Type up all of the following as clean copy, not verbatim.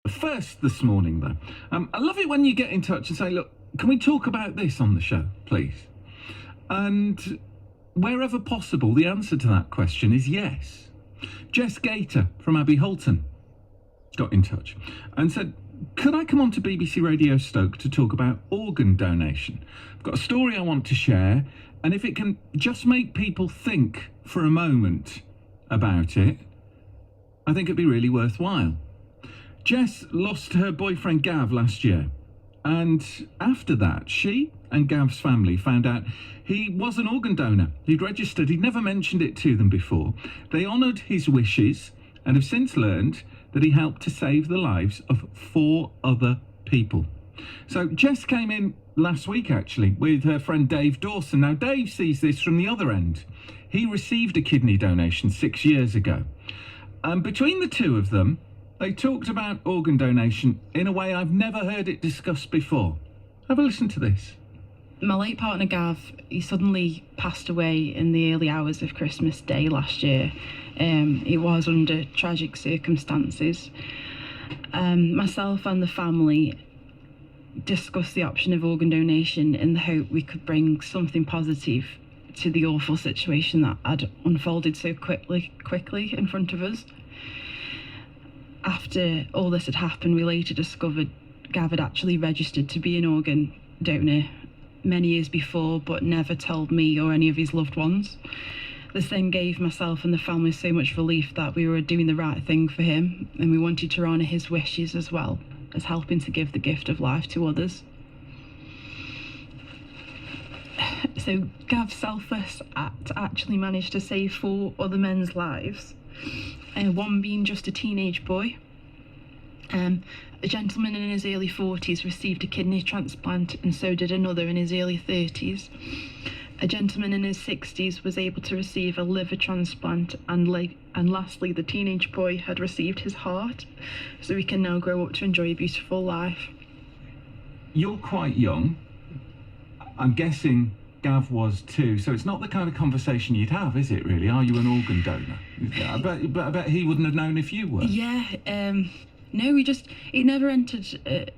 First this morning, though, I love it when you get in touch and say, look, can we talk about this on the show, please? And wherever possible, the answer to that question is yes. Jess Gator from Abbey Holton got in touch and said, could I come on to BBC Radio Stoke to talk about organ donation? I've got a story I want to share, and if it can just make people think for a moment about it, I think it'd be really worthwhile. Jess lost her boyfriend Gav last year, and after that, she and Gav's family found out he was an organ donor. He'd registered, he'd never mentioned it to them before. They honoured his wishes and have since learned that he helped to save the lives of 4 other people. So Jess came in last week, actually, with her friend Dave Dawson. Now, Dave sees this from the other end. He received a kidney donation 6 years ago. And between the two of them, they talked about organ donation in a way I've never heard it discussed before. Have a listen to this. My late partner Gav, he suddenly passed away in the early hours of Christmas Day last year. It was under tragic circumstances. Myself and the family discussed the option of organ donation in the hope we could bring something positive to the awful situation that had unfolded so quickly in front of us. After all this had happened, we later discovered Gav had actually registered to be an organ donor many years before, but never told me or any of his loved ones. This then gave myself and the family so much relief that we were doing the right thing for him, and we wanted to honour his wishes as well as helping to give the gift of life to others. So Gav's selfless act actually managed to save 4 other men's lives, one being just a teenage boy. A gentleman in his early 40s received a kidney transplant, and so did another in his early 30s. A gentleman in his 60s was able to receive a liver transplant, and lastly, the teenage boy had received his heart, so he can now grow up to enjoy a beautiful life. You're quite young. I'm guessing Gav was too, so it's not the kind of conversation you'd have, is it, really? Are you an organ donor? I bet he wouldn't have known if you were. Yeah, no, it never entered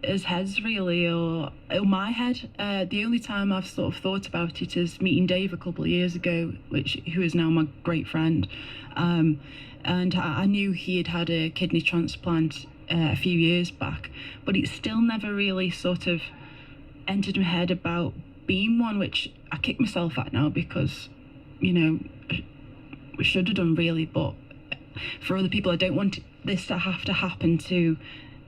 his heads, really, or my head. The only time I've sort of thought about it is meeting Dave a couple of years ago, who is now my great friend. And I knew he had had a kidney transplant a few years back, but it still never really sort of entered my head about being one, which I kick myself at now because, you know, we should have done, really, but for other people, I don't want this to have to happen to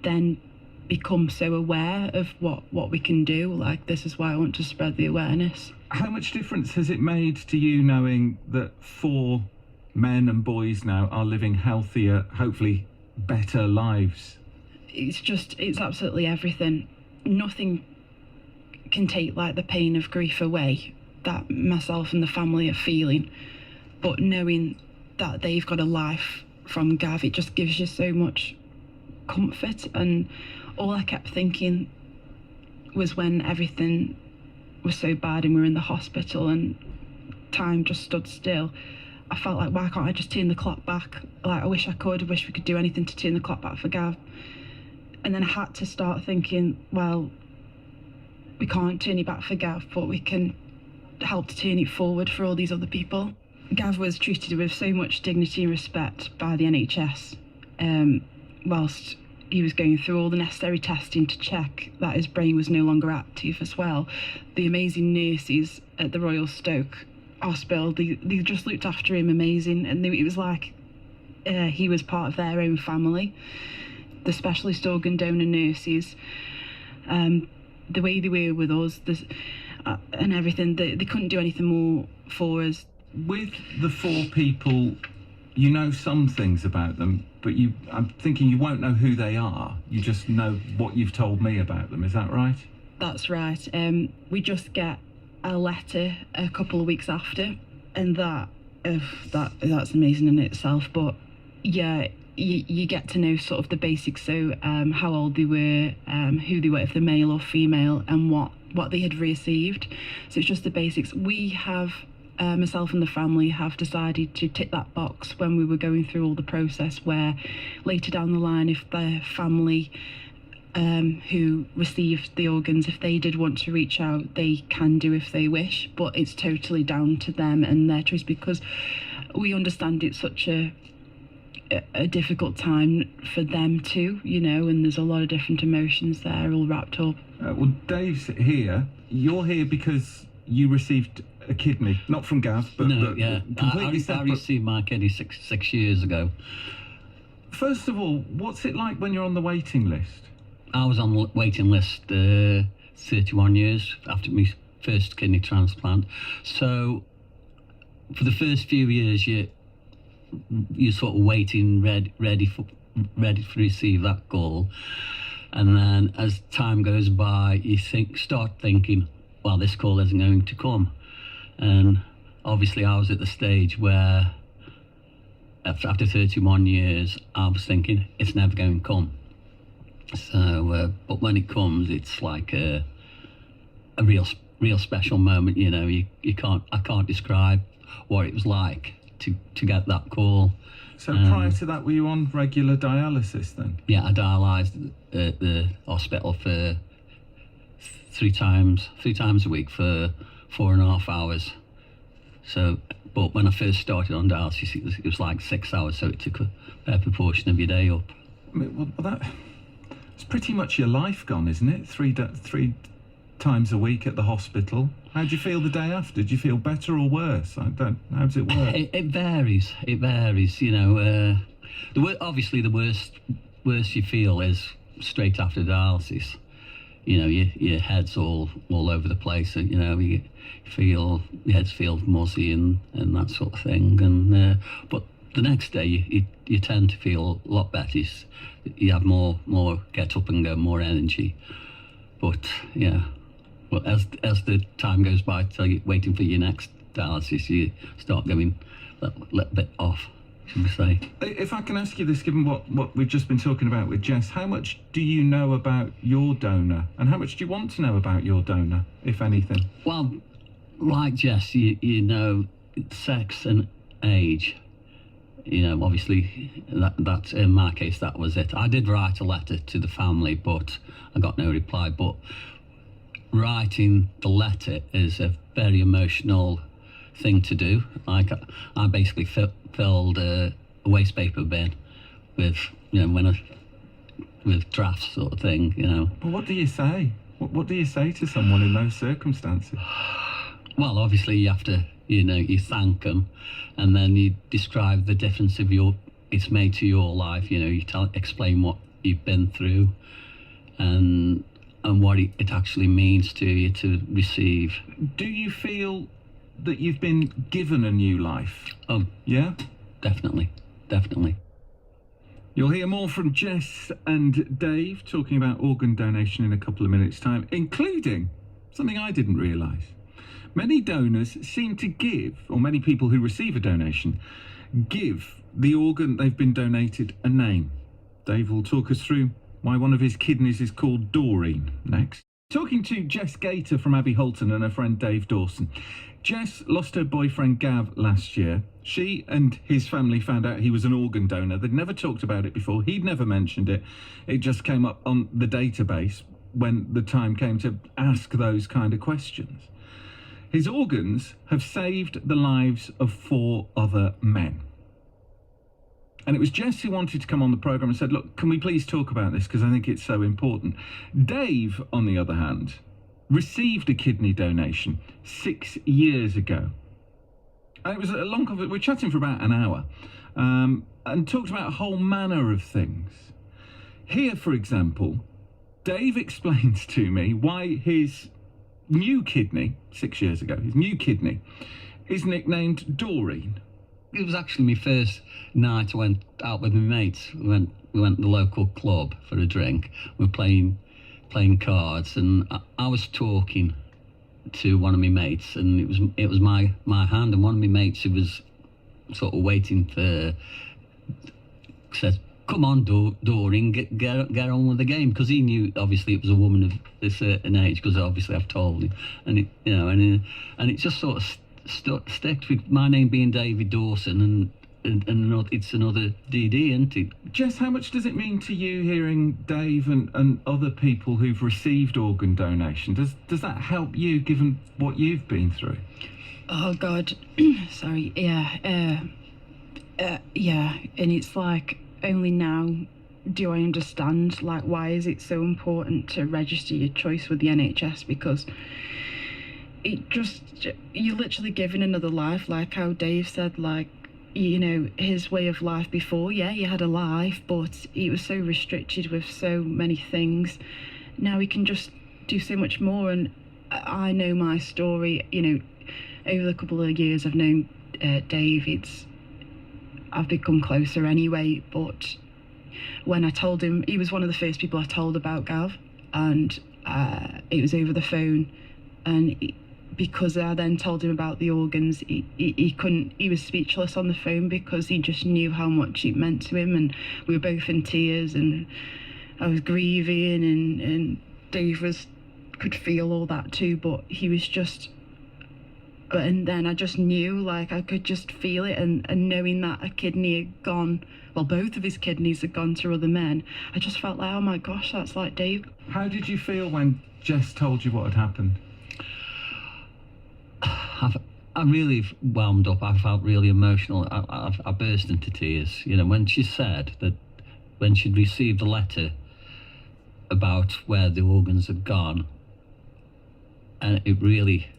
then become so aware of what we can do. Like, this is why I want to spread the awareness. How much difference has it made to you knowing that 4 men and boys now are living healthier, hopefully better lives? It's absolutely everything. Nothing can take like the pain of grief away that myself and the family are feeling, but knowing that they've got a life from Gav, it just gives you so much comfort. And all I kept thinking was when everything was so bad and we were in the hospital and time just stood still, I felt like, why can't I just turn the clock back? Like, I wish I could. I wish we could do anything to turn the clock back for Gav. And then I had to start thinking, well, we can't turn it back for Gav, but we can help to turn it forward for all these other people. Gav was treated with so much dignity and respect by the NHS whilst he was going through all the necessary testing to check that his brain was no longer active as well. The amazing nurses at the Royal Stoke Hospital, they just looked after him amazing, and it was like he was part of their own family. The specialist organ donor nurses, the way they were with us and everything, they couldn't do anything more for us. With the 4 people, you know some things about them, but I'm thinking you won't know who they are. You just know what you've told me about them. Is that right? That's right. We just get a letter a couple of weeks after, and that's amazing in itself. But yeah, you get to know sort of the basics. So how old they were, who they were, if they're male or female, and what they had received. So it's just the basics. We have myself and the family have decided to tick that box when we were going through all the process, where later down the line, if the family who received the organs, if they did want to reach out, they can do if they wish, but it's totally down to them and their choice, because we understand it's such a difficult time for them too, you know, and there's a lot of different emotions there all wrapped up. Well, Dave's here. You're here because you received a kidney, not from Gav, but completely I separate. received my kidney six years ago. First of all, what's it like when you're on the waiting list? I was on the waiting list 31 years after my first kidney transplant. So for the first few years, you're sort of waiting, ready to receive that call. And then as time goes by, you start thinking, well, this call isn't going to come. And obviously I was at the stage where after 31 years, I was thinking it's never going to come. So, but when it comes, it's like a real special moment. You know, I can't describe what it was like to get that call. So prior to that, were you on regular dialysis then? Yeah, I dialysed at the hospital for three times a week for 4.5 hours. So, but when I first started on dialysis, it was like 6 hours, so it took a fair proportion of your day up. I mean, well, it's pretty much your life gone, isn't it? Three times a week at the hospital. How do you feel the day after? Do you feel better or worse? How does it work? It varies. It varies. You know, obviously the worst you feel is straight after dialysis. You know, your head's all over the place. You know, your heads feel muzzy and that sort of thing. And but the next day you tend to feel a lot better. You have more get up and go, more energy. But yeah. Well, as the time goes by, till you're waiting for your next dialysis, you start going a little bit off, should we say. If I can ask you this, given what we've just been talking about with Jess, how much do you know about your donor, and how much do you want to know about your donor, if anything? Well, like Jess, you know, sex and age. You know, obviously, that in my case, that was it. I did write a letter to the family, but I got no reply. But writing the letter is a very emotional thing to do. Like, I basically filled a waste paper bin with, you know, with drafts sort of thing, you know. But what do you say? What do you say to someone in those circumstances? Well, obviously you have to, you know, you thank them, and then you describe the difference it's made to your life. You know, you explain what you've been through, and what it actually means to you to receive. Do you feel that you've been given a new life? Oh, yeah? Definitely. You'll hear more from Jess and Dave talking about organ donation in a couple of minutes' time, including something I didn't realise. Many donors seem to give, or many people who receive a donation, give the organ they've been donated a name. Dave will talk us through why one of his kidneys is called Doreen next. Talking to Jess Gator from Abbey Holton and her friend Dave Dawson. Jess lost her boyfriend Gav last year. She and his family found out he was an organ donor. They'd never talked about it before. He'd never mentioned it. It just came up on the database when the time came to ask those kind of questions. His organs have saved the lives of 4 other men. And it was Jess who wanted to come on the programme and said, look, can we please talk about this, because I think it's so important. Dave, on the other hand, received a kidney donation 6 years ago. And it was a long conversation. We were chatting for about an hour and talked about a whole manner of things. Here, for example, Dave explains to me why his new kidney, 6 years ago, his new kidney, is nicknamed Doreen. It was actually my first night I went out with my mates. We went to the local club for a drink. We were playing cards, and I was talking to one of my mates, and it was my hand, and one of my mates who was sort of waiting said, "Come on, Doreen, get on with the game," because he knew obviously it was a woman of a certain age, because obviously I've told him, and it, you know, and it just sort of stick with my name being David Dawson, and it's another DD, isn't it? Jess, how much does it mean to you hearing Dave and other people who've received organ donation? Does that help you, given what you've been through? Oh God, sorry. Yeah, yeah. And it's like only now do I understand like why is it so important to register your choice with the NHS, because you're literally given another life, like how Dave said, like, you know, his way of life before, yeah, he had a life, but he was so restricted with so many things. Now he can just do so much more. And I know my story, you know, over the couple of years I've known Dave, I've become closer anyway. But when I told him, he was one of the first people I told about Gav, and it was over the phone. And because I then told him about the organs, he was speechless on the phone, because he just knew how much it meant to him. And we were both in tears, and I was grieving, and Dave could feel all that too, but he was just, and then I just knew, like, I could just feel it, and knowing that a kidney had gone, well, both of his kidneys had gone to other men, I just felt like, oh my gosh, that's like Dave. How did you feel when Jess told you what had happened? I'm really wound up. I felt really emotional. I burst into tears. You know, when she said that, when she'd received a letter about where the organs had gone, and it really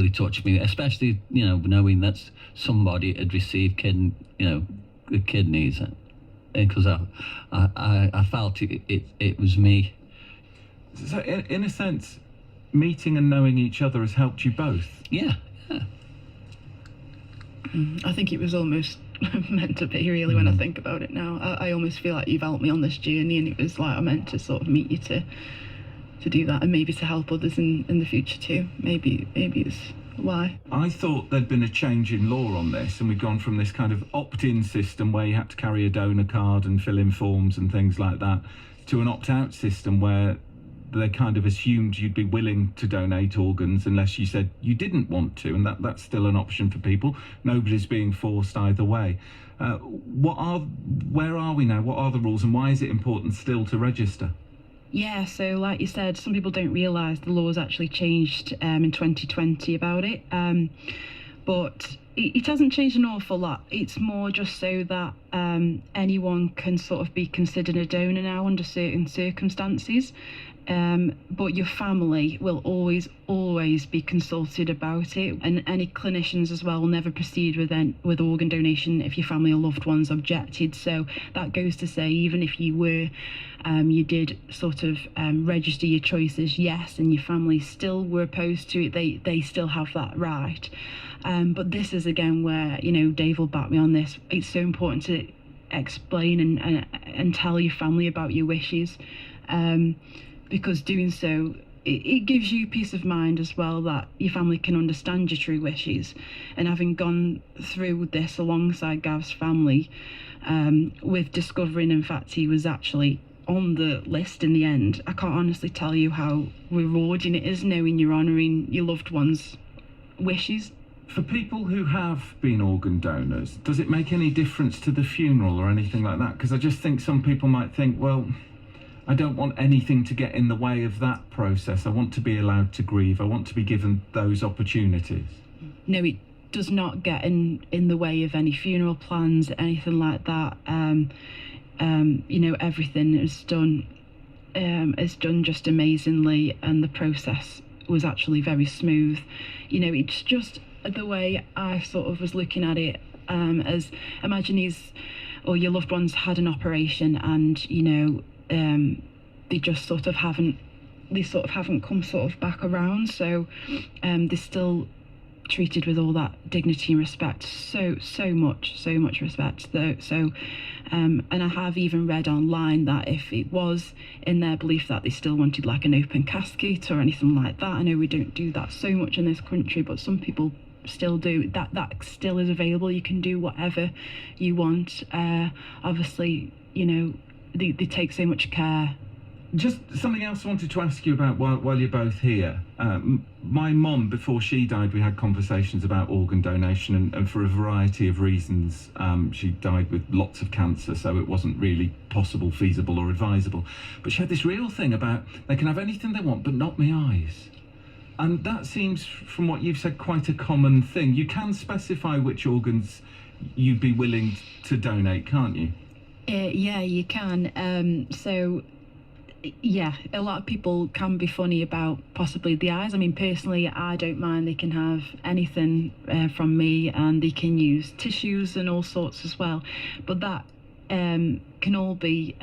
touched me, especially, you know, knowing that somebody had received the kidneys, because I felt it was me. So in a sense, meeting and knowing each other has helped you both. Yeah. I think it was almost meant to be, really, when I think about it now. I almost feel like you've helped me on this journey, and it was like I meant to sort of meet you to do that, and maybe to help others in the future too. Maybe it's why. I thought there'd been a change in law on this, and we'd gone from this kind of opt-in system where you had to carry a donor card and fill in forms and things like that, to an opt-out system where they kind of assumed you'd be willing to donate organs unless you said you didn't want to, and that's still an option for people. Nobody's being forced either way. Where are we now? What are the rules, and why is it important still to register? Yeah, so like you said, some people don't realise the law's actually changed in 2020 about it, but it hasn't changed an awful lot. It's more just so that anyone can sort of be considered a donor now under certain circumstances. But your family will always be consulted about it, and any clinicians as well will never proceed with organ donation if your family or loved ones objected. So that goes to say, even if you did sort of register your choices, yes, and your family still were opposed to it, they still have that right. But this is again where, you know, Dave will back me on this. It's so important to explain and tell your family about your wishes. Because doing so, it gives you peace of mind as well, that your family can understand your true wishes. And having gone through this alongside Gav's family, with discovering, in fact, he was actually on the list in the end, I can't honestly tell you how rewarding it is knowing you're honouring your loved ones' wishes. For people who have been organ donors, does it make any difference to the funeral or anything like that? Because I just think some people might think, well, I don't want anything to get in the way of that process. I want to be allowed to grieve. I want to be given those opportunities. No, it does not get in the way of any funeral plans, anything like that. You know, everything is done just amazingly, and the process was actually very smooth. You know, it's just the way I sort of was looking at it, as imagine your loved ones had an operation, and, you know, they just sort of haven't come sort of back around, so they're still treated with all that dignity and respect, so much respect though. So and I have even read online that if it was in their belief that they still wanted like an open casket or anything like that, I know we don't do that so much in this country, but some people still do, that still is available. You can do whatever you want. Obviously, you know, they take so much care Just something else I wanted to ask you about while you're both here. My mum, before she died, we had conversations about organ donation, and for a variety of reasons, she died with lots of cancer, so it wasn't really possible, feasible, or advisable. But she had this real thing about they can have anything they want, but not my eyes. And that seems, from what you've said, quite a common thing. You can specify which organs you'd be willing to donate, can't you? Yeah, you can. Yeah, a lot of people can be funny about possibly the eyes. I mean, personally, I don't mind. They can have anything from me, and they can use tissues and all sorts as well. But that can all be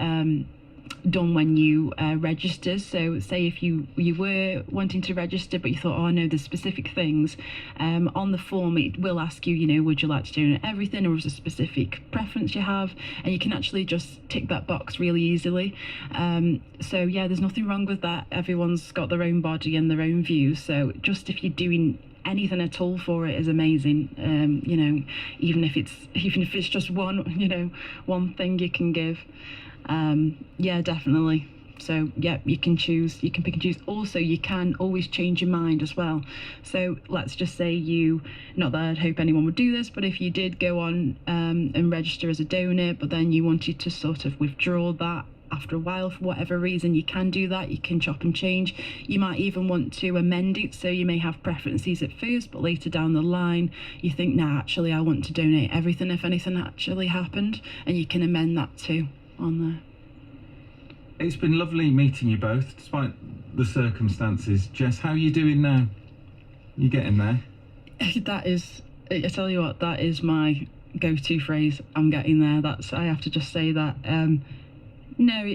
done when you register. So say if you were wanting to register but you thought, oh no, there's specific things on the form, it will ask you, you know, would you like to donate everything, or is there a specific preference you have? And you can actually just tick that box really easily. So yeah, there's nothing wrong with that. Everyone's got their own body and their own views, so just if you're doing anything at all for it is amazing. You know, even if it's just one thing you can give. Yeah, definitely. So yeah, you can choose, you can pick and choose. Also, you can always change your mind as well. So let's just say not that I'd hope anyone would do this, but if you did go on and register as a donor, but then you wanted to sort of withdraw that after a while for whatever reason, you can do that. You can chop and change. You might even want to amend it, so you may have preferences at first, but later down the line you think, nah, actually I want to donate everything if anything actually happened, and you can amend that too on there. It's been lovely meeting you both, despite the circumstances. Jess, how are you doing now? You getting there? That is, I tell you what, that is my go-to phrase. I'm getting there. I have to just say that. No,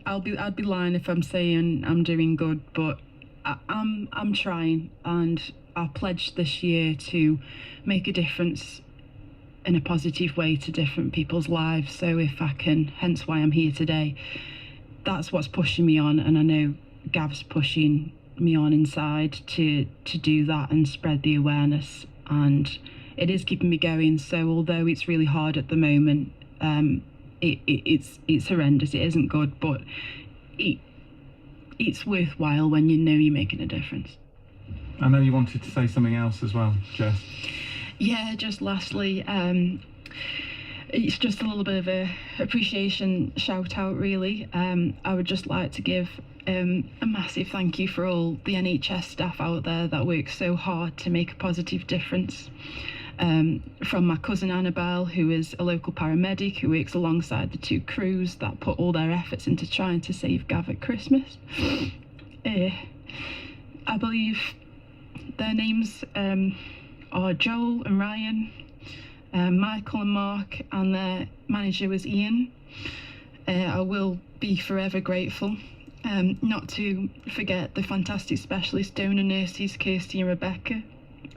I'd be lying if I'm saying I'm doing good, but I'm trying, and I pledged this year to make a difference in a positive way to different people's lives. So if I can, hence why I'm here today, that's what's pushing me on, and I know Gav's pushing me on inside to do that and spread the awareness, and it is keeping me going. So although it's really hard at the moment, it's horrendous, it isn't good, but it's worthwhile when you know you're making a difference. I know you wanted to say something else as well, Jess. Yeah, just lastly, it's just a little bit of a appreciation shout out really. I would just like to give a massive thank you for all the NHS staff out there that work so hard to make a positive difference. From my cousin Annabelle, who is a local paramedic who works alongside the two crews that put all their efforts into trying to save Gav at Christmas. I believe their names are Joel and Ryan, Michael and Mark, and their manager was Ian. I will be forever grateful. Not to forget the fantastic specialist donor nurses Kirsty and Rebecca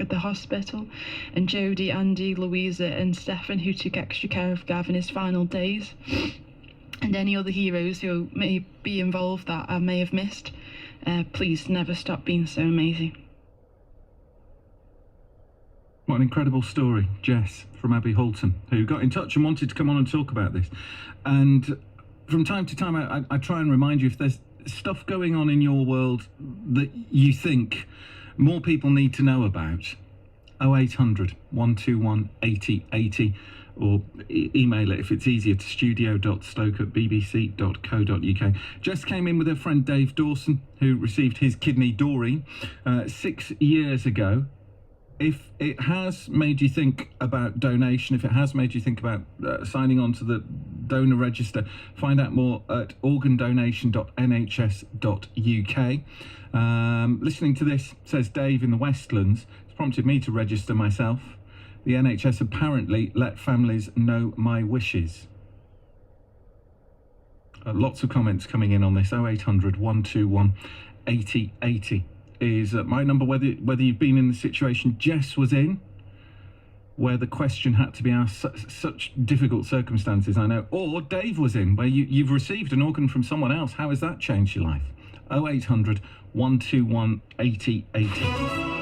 at the hospital, and Jodie, Andy, Louisa and Stefan, who took extra care of Gav in his final days, and any other heroes who may be involved that I may have missed. Please never stop being so amazing. What an incredible story, Jess from Abbey Halton, who got in touch and wanted to come on and talk about this. And from time to time, I try and remind you, if there's stuff going on in your world that you think more people need to know about, 0800 121 8080, or email it if it's easier to studio.stoke@bbc.co.uk. Jess came in with her friend Dave Dawson, who received his kidney Doreen 6 years ago. If it has made you think about donation, if it has made you think about signing on to the donor register, find out more at organdonation.nhs.uk. Listening to this, says Dave in the Westlands, it's prompted me to register myself. The NHS apparently let families know my wishes. Lots of comments coming in on this. 0800 121 8080 is my number, whether you've been in the situation Jess was in, where the question had to be asked, such difficult circumstances, I know, or Dave was in, where you've received an organ from someone else. How has that changed your life? 0800 121 8080.